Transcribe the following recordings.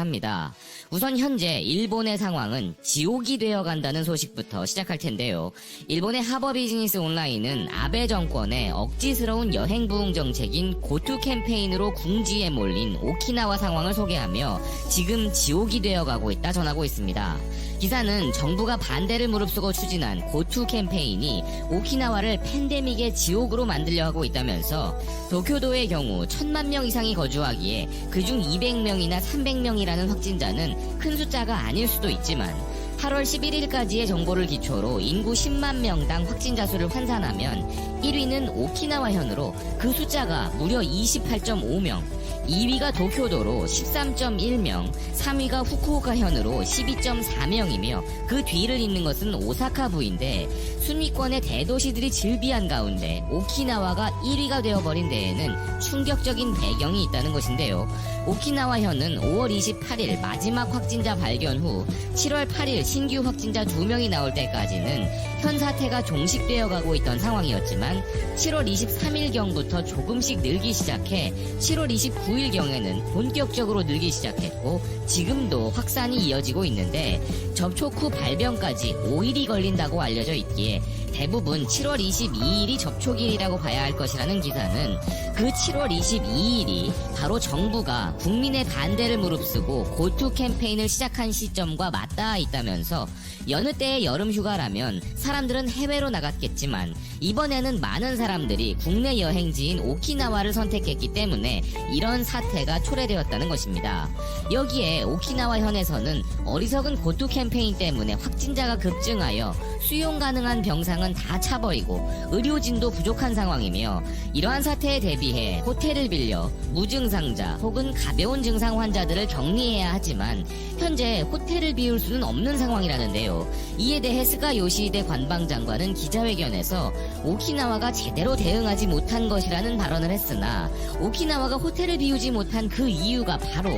합니다. 우선 현재 일본의 상황은 지옥이 되어간다는 소식부터 시작할 텐데요. 일본의 하버 비즈니스 온라인은 아베 정권의 억지스러운 여행 부흥 정책인 고투 캠페인으로 궁지에 몰린 오키나와 상황을 소개하며 지금 지옥이 되어가고 있다 전하고 있습니다. 기사는 정부가 반대를 무릅쓰고 추진한 고투 캠페인이 오키나와를 팬데믹의 지옥으로 만들려 하고 있다면서 도쿄도의 경우 1000만 명 이상이 거주하기에 그중 200명이나 300명이라는 확진자는 큰 숫자가 아닐 수도 있지만 8월 11일까지의 정보를 기초로 인구 10만 명당 확진자 수를 환산하면 1위는 오키나와현으로 그 숫자가 무려 28.5명, 2위가 도쿄도로 13.1명, 3위가 후쿠오카현으로 12.4명이며 그 뒤를 잇는 것은 오사카부인데 순위권의 대도시들이 즐비한 가운데 오키나와가 1위가 되어버린 데에는 충격적인 배경이 있다는 것인데요. 오키나와현은 5월 28일 마지막 확진자 발견 후 7월 8일 신규 확진자 2명이 나올 때까지는 현 사태가 종식되어 가고 있던 상황이었지만 7월 23일경부터 조금씩 늘기 시작해 7월 29일경에는 본격적으로 늘기 시작했고 지금도 확산이 이어지고 있는데 접촉 후 발병까지 5일이 걸린다고 알려져 있기에 대부분 7월 22일이 접촉일이라고 봐야 할 것이라는 기사는 그 7월 22일이 바로 정부가 국민의 반대를 무릅쓰고 고투 캠페인을 시작한 시점과 맞닿아 있다면서 여느 때의 여름 휴가라면 사람들은 해외로 나갔겠지만 이번에는 많은 사람들이 국내 여행지인 오키나와를 선택했기 때문에 이런 사태가 초래되었다는 것입니다. 여기에 오키나와 현에서는 어리석은 고투 캠페인 때문에 확진자가 급증하여 수용 가능한 병상은 다 차버리고 의료진도 부족한 상황이며 이러한 사태에 대비해 호텔을 빌려 무증상자 혹은 가벼운 증상 환자들을 격리해야 하지만 현재 호텔을 비울 수는 없는 상황이라는데요. 이에 대해 스가 요시히데 관방장관은 기자회견에서 오키나와가 제대로 대응하지 못한 것이라는 발언을 했으나 오키나와가 호텔을 비우지 못한 그 이유가 바로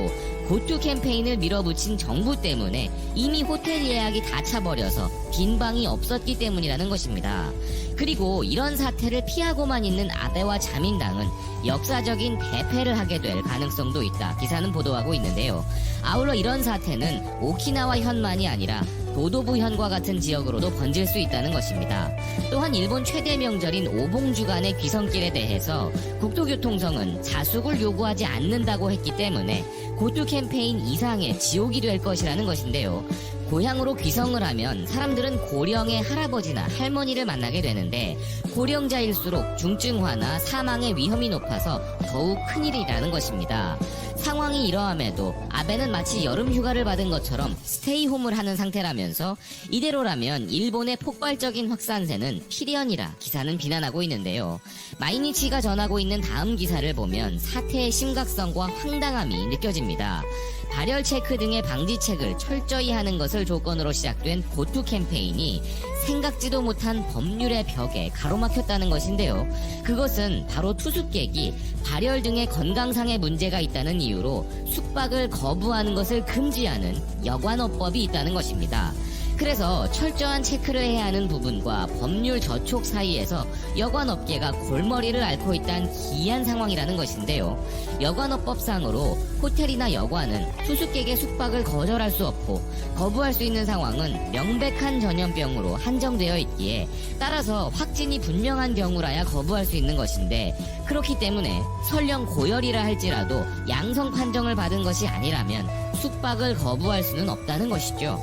고투 캠페인을 밀어붙인 정부 때문에 이미 호텔 예약이 다 차버려서 빈 방이 없었기 때문이라는 것입니다. 그리고 이런 사태를 피하고만 있는 아베와 자민당은 역사적인 대패를 하게 될 가능성도 있다. 기사는 보도하고 있는데요. 아울러 이런 사태는 오키나와 현만이 아니라 도도부 현과 같은 지역으로도 번질 수 있다는 것입니다. 또한 일본 최대 명절인 오봉주간의 귀성길에 대해서 국토교통성은 자숙을 요구하지 않는다고 했기 때문에 고투 캠페인 이상의 지옥이 될 것이라는 것인데요. 고향으로 귀성을 하면 사람들은 고령의 할아버지나 할머니를 만나게 되는데 고령자일수록 중증화나 사망의 위험이 높아서 더욱 큰일이라는 것입니다. 상황이 이러함에도 아베는 마치 여름 휴가를 받은 것처럼 스테이홈을 하는 상태라면서 이대로라면 일본의 폭발적인 확산세는 필연이라 기사는 비난하고 있는데요. 마이니치가 전하고 있는 다음 기사를 보면 사태의 심각성과 황당함이 느껴집니다. 발열 체크 등의 방지책을 철저히 하는 것을 조건으로 시작된 고투 캠페인이 생각지도 못한 법률의 벽에 가로막혔다는 것인데요. 그것은 바로 투숙객이 발열 등의 건강상의 문제가 있다는 이유로 숙박을 거부하는 것을 금지하는 여관업법이 있다는 것입니다. 그래서 철저한 체크를 해야 하는 부분과 법률 저촉 사이에서 여관업계가 골머리를 앓고 있다는 기이한 상황이라는 것인데요. 여관업법상으로 호텔이나 여관은 투숙객의 숙박을 거절할 수 없고 거부할 수 있는 상황은 명백한 전염병으로 한정되어 있기에 따라서 확진이 분명한 경우라야 거부할 수 있는 것인데 그렇기 때문에 설령 고열이라 할지라도 양성 판정을 받은 것이 아니라면 숙박을 거부할 수는 없다는 것이죠.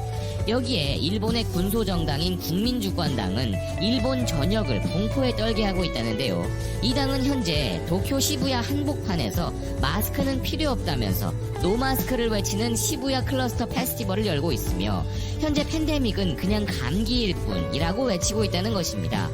여기에 일본의 군소정당인 국민주권당은 일본 전역을 공포에 떨게 하고 있다는데요. 이 당은 현재 도쿄 시부야 한복판에서 마스크는 필요 없다면서 노마스크를 외치는 시부야 클러스터 페스티벌을 열고 있으며 현재 팬데믹은 그냥 감기일 뿐이라고 외치고 있다는 것입니다.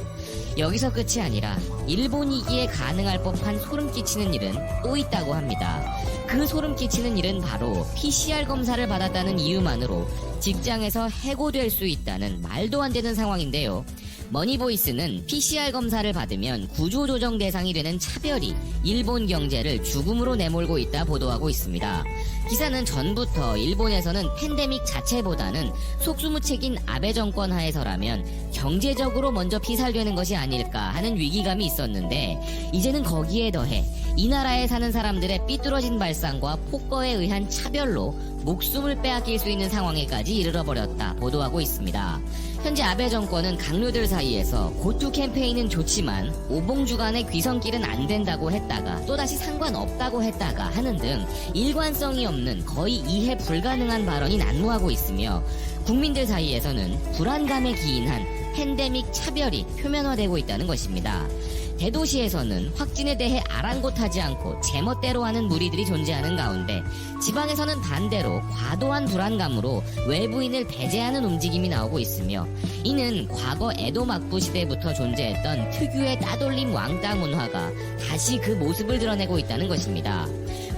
여기서 끝이 아니라 일본이기에 가능할 법한 소름 끼치는 일은 또 있다고 합니다. 그 소름 끼치는 일은 바로 PCR 검사를 받았다는 이유만으로 직장에서 해고될 수 있다는 말도 안 되는 상황인데요. 머니보이스는 PCR 검사를 받으면 구조조정 대상이 되는 차별이 일본 경제를 죽음으로 내몰고 있다 보도하고 있습니다. 기사는 전부터 일본에서는 팬데믹 자체보다는 속수무책인 아베 정권 하에서라면 경제적으로 먼저 피살되는 것이 아닐까 하는 위기감이 있었는데 이제는 거기에 더해 이 나라에 사는 사람들의 삐뚤어진 발상과 폭거에 의한 차별로 목숨을 빼앗길 수 있는 상황에까지 이르러버렸다 보도하고 있습니다. 현재 아베 정권은 강요들 사이에서 고투 캠페인은 좋지만 오봉주간의 귀성길은 안 된다고 했다가 또다시 상관없다고 했다가 하는 등 일관성이 없는 거의 이해 불가능한 발언이 난무하고 있으며 국민들 사이에서는 불안감에 기인한 팬데믹 차별이 표면화되고 있다는 것입니다. 대도시에서는 확진에 대해 아랑곳하지 않고 제멋대로 하는 무리들이 존재하는 가운데 지방에서는 반대로 과도한 불안감으로 외부인을 배제하는 움직임이 나오고 있으며 이는 과거 에도 막부 시대부터 존재했던 특유의 따돌림 왕따 문화가 다시 그 모습을 드러내고 있다는 것입니다.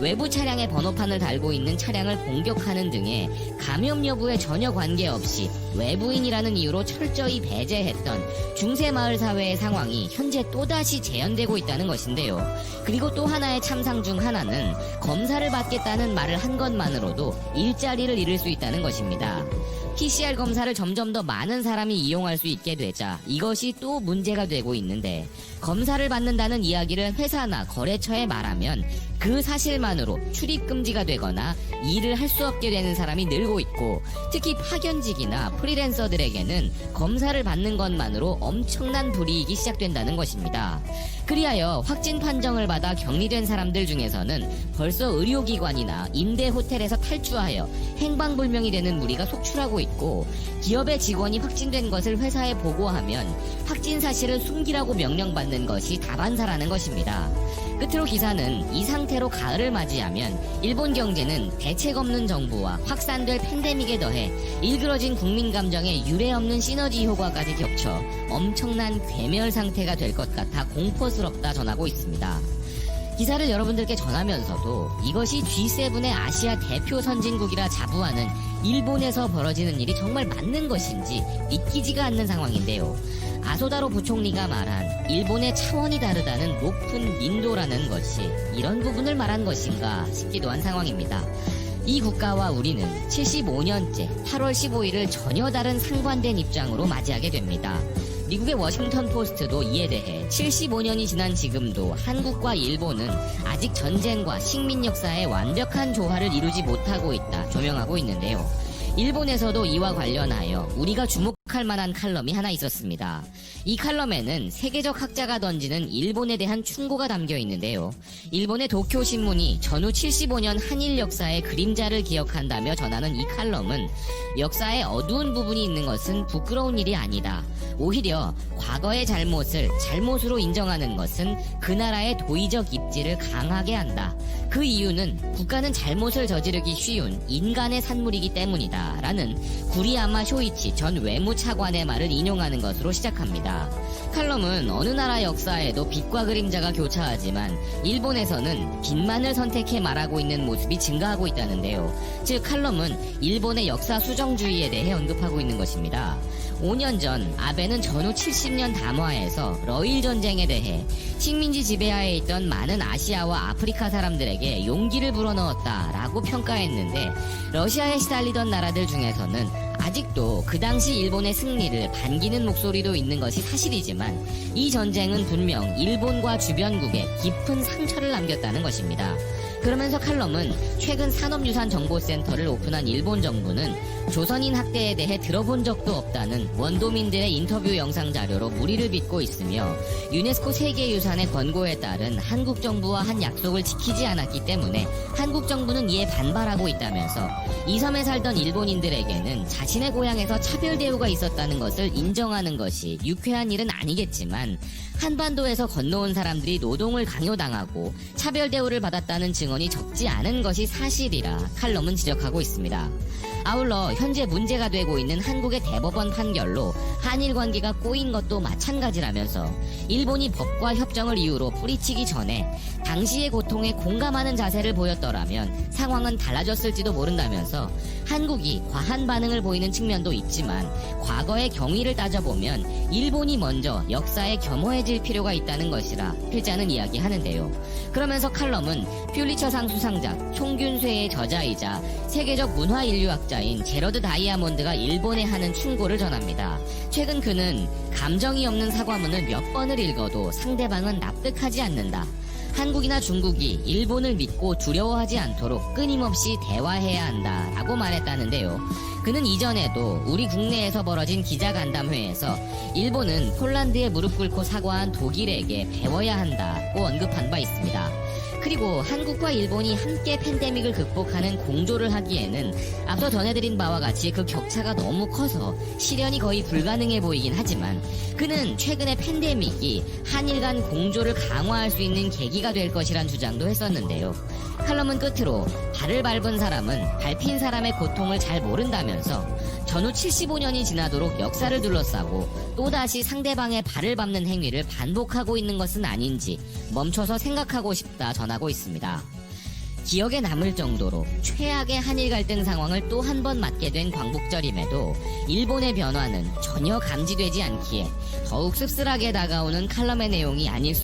외부 차량에 번호판을 달고 있는 차량을 공격하는 등의 감염 여부에 전혀 관계없이 외부인이라는 이유로 철저히 배제했던 중세마을 사회의 상황이 현재 또다시 재현되고 있다는 것인데요. 그리고 또 하나의 참상 중 하나는 검사를 받겠다는 말을 한 것만으로도 일자리를 잃을 수 있다는 것입니다. PCR 검사를 점점 더 많은 사람이 이용할 수 있게 되자 이것이 또 문제가 되고 있는데 검사를 받는다는 이야기를 회사나 거래처에 말하면 그 사실만으로 출입금지가 되거나 일을 할 수 없게 되는 사람이 늘고 있고 특히 파견직이나 프리랜서들에게는 검사를 받는 것만으로 엄청난 불이익이 시작된다는 것입니다. 그리하여 확진 판정을 받아 격리된 사람들 중에서는 벌써 의료기관이나 임대 호텔에서 탈주하여 행방불명이 되는 무리가 속출하고 있고 기업의 직원이 확진된 것을 회사에 보고하면 확진 사실을 숨기라고 명령받는 것이 다반사라는 것입니다. 끝으로 기사는 이 상태로 가을을 맞이하면 일본 경제는 대책 없는 정부와 확산될 팬데믹에 더해 일그러진 국민 감정에 유례없는 시너지 효과까지 겹쳐 엄청난 괴멸 상태가 될 것 같아 공포스럽다 전하고 있습니다. 기사를 여러분들께 전하면서도 이것이 G7의 아시아 대표 선진국이라 자부하는 일본에서 벌어지는 일이 정말 맞는 것인지 믿기지가 않는 상황인데요. 아소다로 부총리가 말한 일본의 차원이 다르다는 높은 민도라는 것이 이런 부분을 말한 것인가 싶기도 한 상황입니다. 이 국가와 우리는 75년째 8월 15일을 전혀 다른 상반된 입장으로 맞이하게 됩니다. 미국의 워싱턴 포스트도 이에 대해 75년이 지난 지금도 한국과 일본은 아직 전쟁과 식민 역사의 완벽한 조화를 이루지 못하고 있다 조명하고 있는데요. 일본에서도 이와 관련하여 우리가 주목할 만한 칼럼이 하나 있었습니다. 이 칼럼에는 세계적 학자가 던지는 일본에 대한 충고가 담겨 있는데요. 일본의 도쿄신문이 전후 75년 한일 역사의 그림자를 기억한다며 전하는 이 칼럼은 역사의 어두운 부분이 있는 것은 부끄러운 일이 아니다. 오히려 과거의 잘못을 잘못으로 인정하는 것은 그 나라의 도의적 입지를 강하게 한다. 그 이유는 국가는 잘못을 저지르기 쉬운 인간의 산물이기 때문이다. 라는 구리야마 쇼이치 전 외무차관의 말을 인용하는 것으로 시작합니다. 칼럼은 어느 나라 역사에도 빛과 그림자가 교차하지만 일본에서는 빛만을 선택해 말하고 있는 모습이 증가하고 있다는데요. 즉 칼럼은 일본의 역사 수정주의에 대해 언급하고 있는 것입니다. 5년 전 아베는 전후 70년 담화에서 러일 전쟁에 대해 식민지 지배하에 있던 많은 아시아와 아프리카 사람들에게 용기를 불어넣었다라고 평가했는데 러시아에 시달리던 나라들 중에서는 아직도 그 당시 일본의 승리를 반기는 목소리도 있는 것이 사실이지만 이 전쟁은 분명 일본과 주변국에 깊은 상처를 남겼다는 것입니다. 그러면서 칼럼은 최근 산업유산정보센터를 오픈한 일본 정부는 조선인 학대에 대해 들어본 적도 없다는 원도민들의 인터뷰 영상 자료로 무리를 빚고 있으며 유네스코 세계유산의 권고에 따른 한국 정부와 한 약속을 지키지 않았기 때문에 한국 정부는 이에 반발하고 있다면서 이 섬에 살던 일본인들에게는 자신의 고향에서 차별 대우가 있었다는 것을 인정하는 것이 유쾌한 일은 아니겠지만 한반도에서 건너온 사람들이 노동을 강요당하고 차별 대우를 받았다는 증언이 적지 않은 것이 사실이라 칼럼은 지적하고 있습니다. 아울러 현재 문제가 되고 있는 한국의 대법원 판결로 한일 관계가 꼬인 것도 마찬가지라면서 일본이 법과 협정을 이유로 뿌리치기 전에 당시의 고통에 공감하는 자세를 보였더라면 상황은 달라졌을지도 모른다면서 한국이 과한 반응을 보이는 측면도 있지만 과거의 경위를 따져보면 일본이 먼저 역사에 겸허해질 필요가 있다는 것이라 필자는 이야기하는데요. 그러면서 칼럼은 퓰리처상 수상작 총균쇠의 저자이자 세계적 문화인류학자인 제러드 다이아몬드가 일본에 하는 충고를 전합니다. 최근 그는 감정이 없는 사과문을 몇 번을 읽어도 상대방은 납득하지 않는다. 한국이나 중국이 일본을 믿고 두려워하지 않도록 끊임없이 대화해야 한다라고 말했다는데요. 그는 이전에도 우리 국내에서 벌어진 기자간담회에서 일본은 폴란드에 무릎 꿇고 사과한 독일에게 배워야 한다고 언급한 바 있습니다. 그리고 한국과 일본이 함께 팬데믹을 극복하는 공조를 하기에는 앞서 전해드린 바와 같이 그 격차가 너무 커서 실현이 거의 불가능해 보이긴 하지만 그는 최근에 팬데믹이 한일 간 공조를 강화할 수 있는 계기가 될 것이란 주장도 했었는데요. 칼럼은 끝으로 발을 밟은 사람은 밟힌 사람의 고통을 잘 모른다면서 전후 75년이 지나도록 역사를 둘러싸고 또다시 상대방의 발을 밟는 행위를 반복하고 있는 것은 아닌지 멈춰서 생각하고 싶다 전하고 있습니다. 기억에 남을 정도로 최악의 한일 갈등 상황을 또 한 번 맞게 된 광복절임에도 일본의 변화는 전혀 감지되지 않기에 더욱 씁쓸하게 다가오는 칼럼의 내용이 아닐 수